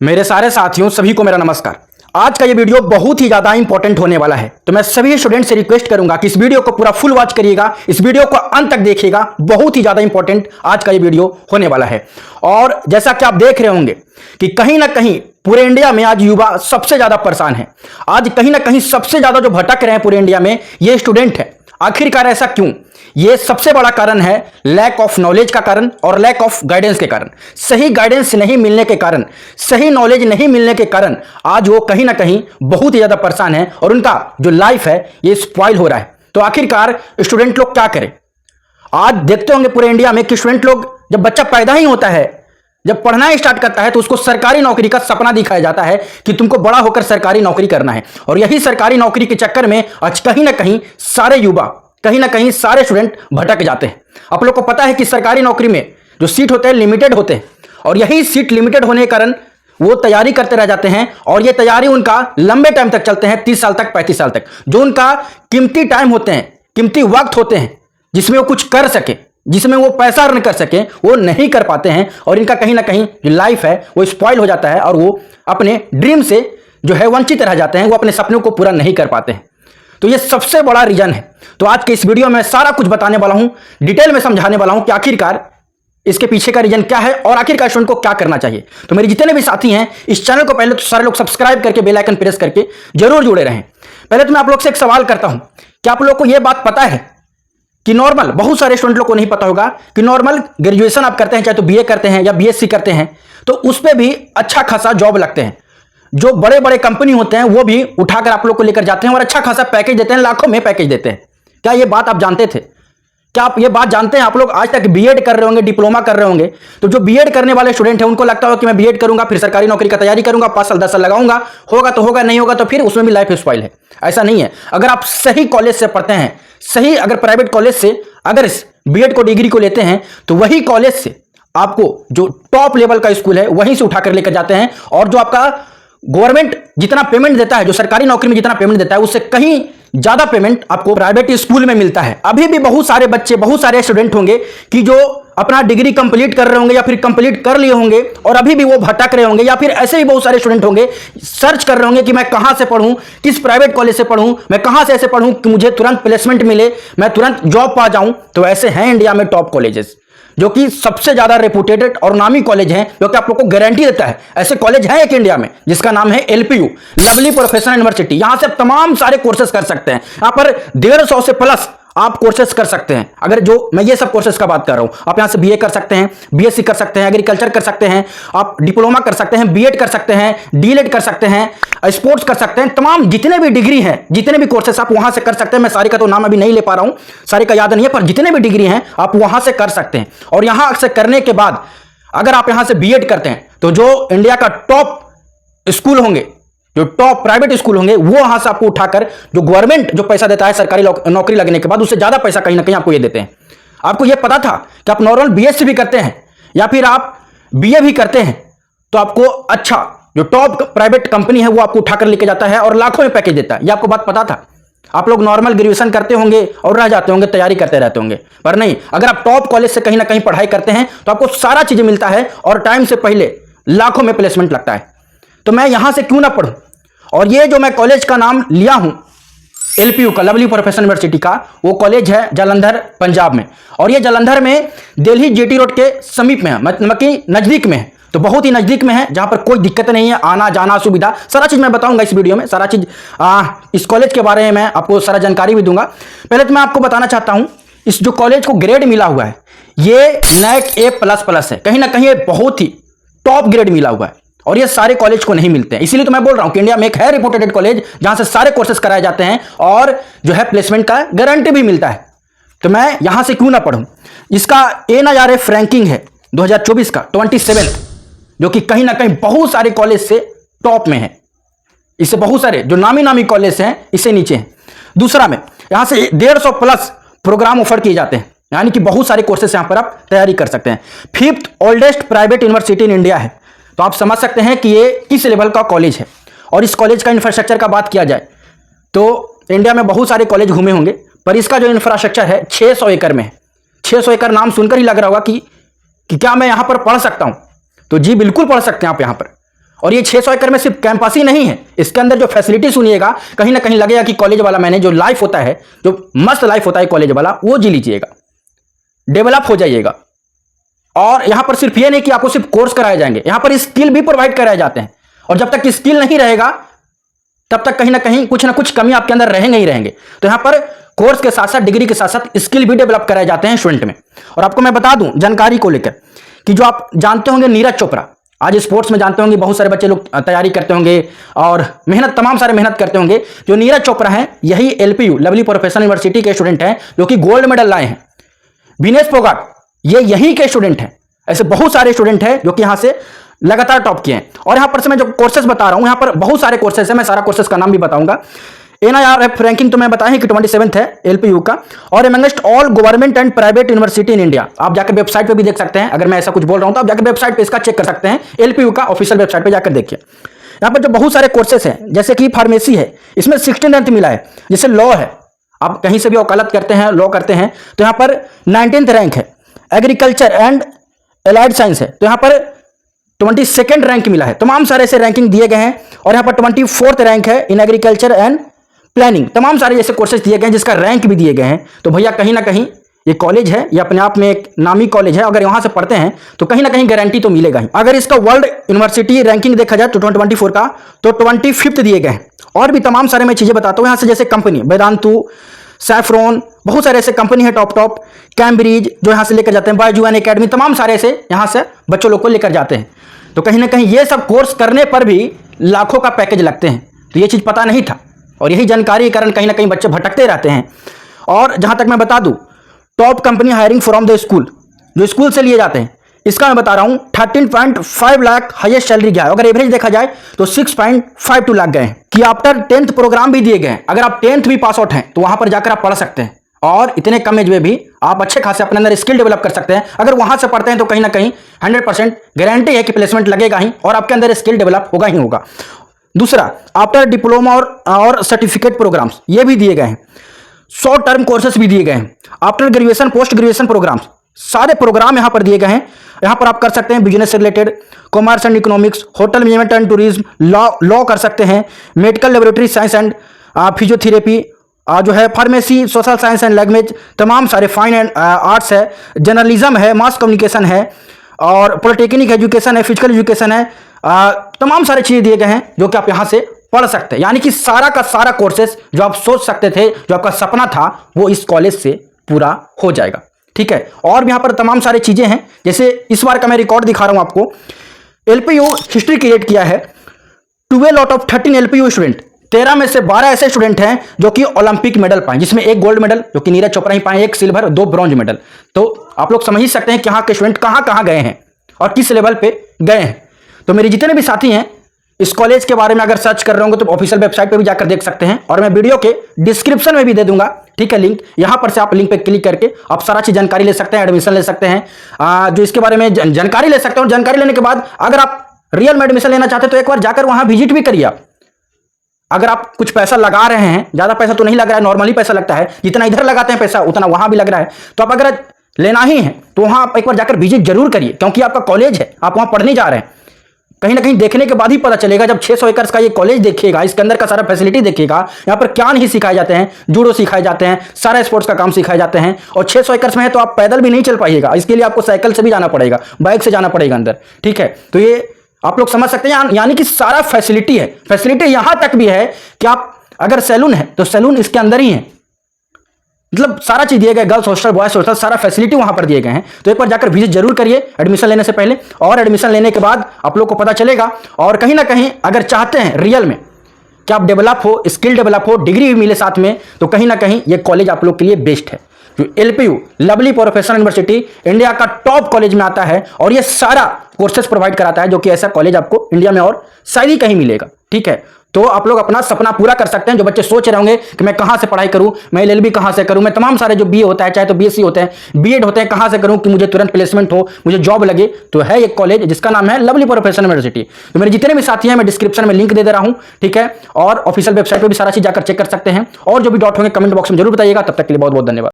मेरे सारे साथियों सभी को मेरा नमस्कार। आज का ये वीडियो बहुत ही ज़्यादा इंपॉर्टेंट होने वाला है, तो मैं सभी स्टूडेंट से रिक्वेस्ट करूंगा कि इस वीडियो को पूरा फुल वॉच करिएगा, इस वीडियो को अंत तक देखिएगा। बहुत ही ज़्यादा इंपॉर्टेंट आज का ये वीडियो होने वाला है। और जैसा कि आप देख रहे होंगे कि कहीं ना कहीं पूरे इंडिया में आज युवा सबसे ज़्यादा परेशान है। आज कहीं ना कहीं सबसे ज़्यादा जो भटक रहे हैं पूरे इंडिया में ये स्टूडेंट है। आखिरकार ऐसा क्यों? ये सबसे बड़ा कारण है लैक ऑफ नॉलेज का कारण और लैक ऑफ गाइडेंस के कारण। सही गाइडेंस नहीं मिलने के कारण, सही नॉलेज नहीं मिलने के कारण आज वो कहीं ना कहीं बहुत ही ज्यादा परेशान है और उनका जो लाइफ है ये स्पॉइल हो रहा है। तो आखिरकार स्टूडेंट लोग क्या करें? आज देखते होंगे पूरे इंडिया में कि स्टूडेंट लोग जब बच्चा पैदा ही होता है, जब पढ़ना स्टार्ट करता है तो उसको सरकारी नौकरी का सपना दिखाया जाता है कि तुमको बड़ा होकर सरकारी नौकरी करना है। और यही सरकारी नौकरी के चक्कर में आज कहीं ना कहीं सारे युवा, कहीं ना कहीं सारे स्टूडेंट भटक जाते हैं। आप लोग को पता है कि सरकारी नौकरी में जो सीट होते हैं लिमिटेड होते हैं और यही सीट लिमिटेड होने के कारण वो तैयारी करते रह जाते हैं और ये तैयारी उनका लंबे टाइम तक चलते हैं, 30 साल तक, 35 साल तक। जो उनका कीमती टाइम होते हैं, कीमती वक्त होते हैं जिसमें वो कुछ कर सके, जिसमें वो पैसा अर्न कर सके, वो नहीं कर पाते हैं और इनका कहीं ना कहीं जो लाइफ है वो स्पॉइल हो जाता है और वो अपने ड्रीम से जो है वंचित रह जाते हैं, वो अपने सपनों को पूरा नहीं कर पाते हैं। तो ये सबसे बड़ा रीजन है। तो आज के इस वीडियो में सारा कुछ बताने वाला हूं, डिटेल में समझाने वाला हूं कि आखिरकार इसके पीछे का रीजन क्या है और आखिरकार स्टूडेंट को क्या करना चाहिए। तो मेरे जितने भी साथी हैं इस चैनल को पहले तो सारे लोग सब्सक्राइब करके बेल आइकन प्रेस करके जरूर जुड़े रहें। पहले तो मैं आप लोग से एक सवाल करता हूं कि आप लोग को यह बात पता है कि नॉर्मल, बहुत सारे स्टूडेंट लोग को नहीं पता होगा कि नॉर्मल ग्रेजुएशन आप करते हैं, चाहे तो बीए करते हैं या बीएससी करते हैं, तो उस पर भी अच्छा खासा जॉब लगते हैं। जो बड़े बड़े कंपनी होते हैं वो भी उठाकर आप लोग को लेकर जाते हैं और अच्छा खासा पैकेज देते हैं, लाखों में पैकेज देते हैं। क्या ये बात आप जानते थे? क्या आप ये बात जानते हैं? आप लोग आज तक बीएड कर रहे होंगे, डिप्लोमा कर रहे होंगे, तो जो बीएड करने वाले स्टूडेंट हैं उनको लगता होगा कि मैं बीएड करूंगा, फिर सरकारी नौकरी का तैयारी करूंगा, 5 साल 10 साल लगाऊंगा, होगा तो होगा, नहीं होगा तो फिर उसमें भी लाइफ स्पॉइल है। ऐसा नहीं है। अगर आप सही कॉलेज से पढ़ते हैं, सही अगर प्राइवेट कॉलेज से अगर इस बीएड को, डिग्री को लेते हैं, तो वही कॉलेज से आपको जो टॉप लेवल का स्कूल है वहीं से उठाकर लेकर जाते हैं और जो आपका गवर्नमेंट जितना पेमेंट देता है, जो सरकारी नौकरी में जितना पेमेंट देता है, उससे कहीं ज्यादा पेमेंट आपको प्राइवेट स्कूल में मिलता है। अभी भी बहुत सारे बच्चे, बहुत सारे स्टूडेंट होंगे कि जो अपना डिग्री कंप्लीट कर रहे होंगे या फिर कंप्लीट कर लिए होंगे और अभी भी वो भटक रहे होंगे, या फिर ऐसे भी बहुत सारे स्टूडेंट होंगे सर्च कर रहे होंगे कि मैं कहां से पढ़ूं, किस प्राइवेट कॉलेज से पढ़ूं, मैं कहां से ऐसे पढ़ूं कि मुझे तुरंत प्लेसमेंट मिले, मैं तुरंत जॉब पा जाऊं। तो ऐसे हैं इंडिया में टॉप कॉलेजेस जो कि सबसे ज्यादा रेपुटेटेड और नामी कॉलेज हैं, जो कि आप लोग को गारंटी देता है। ऐसे कॉलेज है एक इंडिया में जिसका नाम है एलपीयू, लवली प्रोफेशनल यूनिवर्सिटी। यहां से आप तमाम सारे कोर्सेज कर सकते हैं। यहां पर 150 से प्लस आप कोर्सेज कर सकते हैं। अगर जो मैं ये सब कोर्सेज का बात कर रहा हूं, आप यहां से बीए कर सकते हैं, बीएससी कर सकते हैं, एग्रीकल्चर कर सकते हैं, आप डिप्लोमा कर सकते हैं, बीएड कर सकते हैं, डीएलएड कर सकते हैं, स्पोर्ट्स कर सकते हैं। तमाम जितने भी डिग्री हैं, जितने भी कोर्सेस आप वहां से कर सकते हैं। मैं सारे का तो नाम अभी नहीं ले पा रहा हूं, सारे का याद नहीं है, पर जितने भी डिग्री हैं आप वहां से कर सकते हैं। और यहां से करने के बाद अगर आप यहां से बीएड करते हैं तो जो इंडिया का टॉप स्कूल होंगे, जो टॉप प्राइवेट स्कूल होंगे, वो वहां से आपको उठाकर जो गवर्नमेंट जो पैसा देता है सरकारी नौकरी लगने के बाद, उससे ज्यादा पैसा कहीं ना कहीं आपको ये देते हैं। आपको ये पता था कि आप नॉर्मल बीएससी भी करते हैं या फिर आप बीए भी करते हैं तो आपको अच्छा जो टॉप प्राइवेट कंपनी है वो आपको उठाकर लेके जाता है और लाखों में पैकेज देता है। ये आपको बात पता था? आप लोग नॉर्मल ग्रेजुएशन करते होंगे और रह जाते होंगे, तैयारी करते रहते होंगे, पर नहीं, अगर आप टॉप कॉलेज से कहीं ना कहीं पढ़ाई करते हैं तो आपको सारा चीजें मिलता है और टाइम से पहले लाखों में प्लेसमेंट लगता है। तो मैं यहां से क्यों ना पढ़ूं? और ये जो मैं कॉलेज का नाम लिया हूं एलपीयू का, लवली प्रोफेशनल यूनिवर्सिटी का, वो कॉलेज है जालंधर, पंजाब में। और ये जालंधर में दिल्ली जीटी रोड के समीप में है, मतलब कि नजदीक में है। तो बहुत ही नजदीक में है, जहां पर कोई दिक्कत नहीं है, आना जाना सुविधा, सारा चीज मैं बताऊंगा इस वीडियो में। सारा चीज इस कॉलेज के बारे में मैं आपको सारा जानकारी भी दूंगा। पहले तो मैं आपको बताना चाहता हूं, इस जो कॉलेज को ग्रेड मिला हुआ है ये नैक A++ है। कहीं ना कहीं बहुत ही टॉप ग्रेड मिला हुआ है और ये सारे कॉलेज को नहीं मिलते हैं। इसीलिए तो मैं बोल रहा हूं कि इंडिया में एक है रिपोर्टेड कॉलेज जहां से सारे कोर्सेज कराए जाते हैं और जो है प्लेसमेंट का गारंटी भी मिलता है। तो मैं यहां से क्यों ना पढ़ूं? इसका NIRF रैंकिंग है 2024 का 27, जो कि कहीं ना कहीं बहुत सारे कॉलेज से टॉप में है। इससे बहुत सारे जो नामी कॉलेज हैं इससे नीचे हैं। दूसरा में यहां से 150 प्लस प्रोग्राम ऑफर किए जाते हैं, यानी कि बहुत सारे कोर्सेज यहां पर आप तैयारी कर सकते हैं। 5th oldest private university in India है। तो आप समझ सकते हैं कि ये किस लेवल का कॉलेज है। और इस कॉलेज का इंफ्रास्ट्रक्चर का बात किया जाए तो इंडिया में बहुत सारे कॉलेज घूमे होंगे, पर इसका जो इंफ्रास्ट्रक्चर है 600 एकड़ में है। 600 एकड़ नाम सुनकर ही लग रहा होगा कि क्या मैं यहां पर पढ़ सकता हूं? तो जी बिल्कुल पढ़ सकते हैं आप यहां पर। और ये 600 एकड़ में सिर्फ कैंपस ही नहीं है, इसके अंदर जो फैसिलिटी सुनिएगा कहीं ना कहीं लगेगा कि कॉलेज वाला मैंने जो लाइफ होता है, जो मस्त लाइफ होता है कॉलेज वाला, वो जी लीजिएगा, डेवलप हो जाइएगा। और यहां पर सिर्फ ये नहीं कि आपको सिर्फ कोर्स कराए जाएंगे, यहां पर स्किल भी प्रोवाइड कराए जाते हैं। और जब तक स्किल नहीं रहेगा तब तक कहीं ना कुछ कमी आपके अंदर रहेंगे ही रहेंगे। तो यहां पर कोर्स के साथ साथ, डिग्री के साथ साथ स्किल भी डेवलप कराए जाते हैं स्टूडेंट में। और आपको मैं बता दूं जानकारी को लेकर कि जो आप जानते होंगे नीरज चोपड़ा, आज स्पोर्ट्स में जानते होंगे बहुत सारे बच्चे लोग तैयारी करते होंगे और तमाम सारे मेहनत करते होंगे। जो नीरज चोपड़ा हैं यही LPU लवली प्रोफेशनल यूनिवर्सिटी के स्टूडेंट हैं जो कि गोल्ड मेडल लाए हैं। विनेश फोगाट ये यहीं के स्टूडेंट हैं। ऐसे बहुत सारे स्टूडेंट हैं जो कि यहां से लगातार टॉप किए हैं। और यहां पर से मैं जो कोर्सेज बता रहा हूं, यहां पर बहुत सारे कोर्सेज हैं, मैं सारा कोर्सेज का नाम भी बताऊंगा। NIRF रैंकिंग तो मैं बताया कि 27th है LPU का, और amongst all government and private university in India. आप जाकर वेबसाइट पे भी देख सकते हैं, अगर मैं ऐसा कुछ बोल रहा हूं तो आप जाकर वेबसाइट पे इसका चेक कर सकते हैं, LPU का ऑफिशियल वेबसाइट पे जाकर देखिए। यहां पर जो बहुत सारे कोर्सेज हैं, जैसे कि फार्मेसी है, इसमें 16 रैंक मिला है। जैसे लॉ है, आप कहीं से भी वकालत करते हैं, लॉ करते हैं, तो यहां पर 19th रैंक है। एग्रीकल्चर एंड एलाइड साइंस है, तो यहां पर 22nd रैंक मिला है। तमाम सारे ऐसे रैंकिंग दिए गए हैं। और यहां पर 24th रैंक है इन एग्रीकल्चर एंड प्लानिंग। तमाम सारे ऐसे कोर्सेज दिए गए हैं जिसका रैंक भी दिए गए हैं। तो भैया कहीं ना कहीं ये कॉलेज है, ये अपने आप में एक नामी कॉलेज है। अगर वहां से पढ़ते हैं तो कहीं ना कहीं गारंटी तो मिलेगा ही। अगर इसका वर्ल्ड यूनिवर्सिटी रैंकिंग देखा जाए 2024 का, तो 25th दिए गए हैं। और भी तमाम सारे मैं चीजें बताता हूं यहां से, जैसे कंपनी वेदांतु, सैफ्रॉन, बहुत सारे ऐसे कंपनी है टॉप कैम्ब्रिज जो यहां से लेकर जाते हैं, बायजू एकेडमी, तमाम सारे ऐसे यहां से बच्चों लोग को लेकर जाते हैं। तो कहीं ना कहीं ये सब कोर्स करने पर भी लाखों का पैकेज लगते हैं। तो ये चीज पता नहीं था, और यही जानकारी के कारण कहीं ना कहीं बच्चे भटकते रहते हैं। और जहां तक मैं बता दूं, top company hiring from the school, जो स्कूल से लिए जाते हैं, इसका मैं बता रहा हूं 13.5 लाख हाईएस्ट सैलरी गया है। अगर एवरेज देखा जाए तो 6.52 लाख गए हैं। कि आफ्टर 10th प्रोग्राम भी दिए गए हैं। अगर आप 10th भी पास आउट हैं तो वहां पर जाकर आप पढ़ सकते हैं, और इतने कम एज में भी आप अच्छे खासे अपने अंदर स्किल डेवलप कर सकते हैं। अगर वहां से पढ़ते हैं तो कहीं ना कहीं 100% गारंटी है कि प्लेसमेंट लगेगा ही, और आपके अंदर स्किल डेवलप होगा ही होगा। दूसरा, आफ्टर डिप्लोमा और सर्टिफिकेट प्रोग्राम्स ये भी दिए गए हैं। शॉर्ट टर्म कोर्सेस भी दिए गए हैं। After graduation, post graduation programmes, सारे प्रोग्राम यहां पर दिए गए हैं। यहां पर आप कर सकते हैं बिजनेस से related, commerce and economics, hotel management and tourism, law कर सकते हैं, medical laboratory science and physiotherapy, जो है pharmacy, social science and language, तमाम सारे फाइन एंड आर्ट्स है, जर्नलिज्म है, मास कम्युनिकेशन है, और पॉलिटेक्निक एजुकेशन है, फिजिकल एजुकेशन है। तमाम सारे चीजें दिए गए हैं जो कि आप यहां से पढ़ सकते हैं। यानी कि सारा का सारा कोर्सेस जो आप सोच सकते थे, जो आपका सपना था, वो इस कॉलेज से पूरा हो जाएगा। ठीक है। और भी यहां पर तमाम सारी चीजें हैं, जैसे इस बार का मैं रिकॉर्ड दिखा रहा हूं आपको। LPU हिस्ट्री क्रिएट किया है। 12 आउट ऑफ 13 LPU स्टूडेंट, 13 में से 12 ऐसे स्टूडेंट हैं जो कि ओलंपिक मेडल पाए, जिसमें एक गोल्ड मेडल जो कि नीरज चोपड़ा ही पाए, एक सिल्वर, 2 ब्रॉन्ज मेडल। तो आप लोग समझ ही सकते हैं कि यहाँ के स्टूडेंट कहाँ कहाँ गए हैं और किस लेवल पे गए हैं। तो मेरे जितने भी साथी हैं इस कॉलेज के बारे में अगर सर्च कर रहे होंगे तो ऑफिशियल वेबसाइट पे भी जाकर देख सकते हैं, और मैं वीडियो के डिस्क्रिप्शन में भी दे दूंगा। ठीक है, लिंक, यहां पर से आप लिंक पे क्लिक करके आप सारा चीज जानकारी ले सकते हैं, एडमिशन ले सकते हैं, जो इसके बारे में जानकारी ले सकते हैं। और जानकारी लेने के बाद अगर आप रियल में एडमिशन लेना चाहते हैं तो एक बार जाकर वहां विजिट भी करिए आप। अगर आप कुछ पैसा लगा रहे हैं, ज्यादा पैसा तो नहीं लग रहा है, नॉर्मली पैसा लगता है, जितना इधर लगाते हैं पैसा उतना वहां भी लग रहा है, तो आप अगर लेना ही है तो वहां आप एक बार जाकर विजिट जरूर करिए, क्योंकि आपका कॉलेज है, आप वहां पढ़ने जा रहे हैं। कहीं ना कहीं देखने के बाद ही पता चलेगा, जब 600 एकड़ का ये कॉलेज देखिएगा, इसके अंदर का सारा फैसिलिटी देखिएगा, यहाँ पर क्या नहीं सिखाए जाते हैं, जूडो सिखाए जाते हैं, सारा स्पोर्ट्स का काम सिखाए जाते हैं। और 600 एकड़ में है तो आप पैदल भी नहीं चल पाइएगा, इसके लिए आपको साइकिल से भी जाना पड़ेगा, बाइक से जाना पड़ेगा अंदर। ठीक है, तो ये आप लोग समझ सकते हैं, यानी कि सारा फैसिलिटी है। फैसिलिटी यहां तक भी है कि आप अगर सैलून है तो सैलून इसके अंदर ही है, मतलब सारा चीज दिए गए, गर्ल्स हॉस्टल, बॉयज हॉस्टल, सारा फैसिलिटी वहां पर दिए गए हैं। तो एक बार जाकर विजिट जरूर करिए एडमिशन लेने से पहले, और एडमिशन लेने के बाद आप लोग को पता चलेगा। और कहीं ना कहीं अगर चाहते हैं रियल में कि आप डेवलप हो, स्किल डेवलप हो, डिग्री भी मिले साथ में, तो कहीं ना कहीं ये कॉलेज आप लोग के लिए बेस्ट है। जो LPU lovely professional university India का टॉप कॉलेज में आता है, और ये सारा कोर्सेज प्रोवाइड कराता है, जो कि ऐसा कॉलेज आपको इंडिया में और शायद ही कहीं मिलेगा। ठीक है, तो आप लोग अपना सपना पूरा कर सकते हैं। जो बच्चे सोच रहे होंगे कि मैं कहां से पढ़ाई करूं, मैं LLB कहां से करूं, मैं तमाम सारे जो BA होता है, चाहे तो BSc होते हैं, B.Ed होते हैं, कहां से करूं कि मुझे तुरंत प्लेसमेंट हो, मुझे जॉब लगे, तो है एक कॉलेज जिसका नाम है लवली प्रोफेशनल यूनिवर्सिटी। तो मेरे जितने भी साथी हैं मैं डिस्क्रिप्शन में लिंक दे रहा हूं। ठीक है, और ऑफिशियल वेबसाइट पर भी सारा चीज जाकर चेक कर सकते हैं। और जो भी डाउट होंगे कमेंट बॉक्स में जरूर बताइएगा। तब तक के लिए बहुत बहुत धन्यवाद।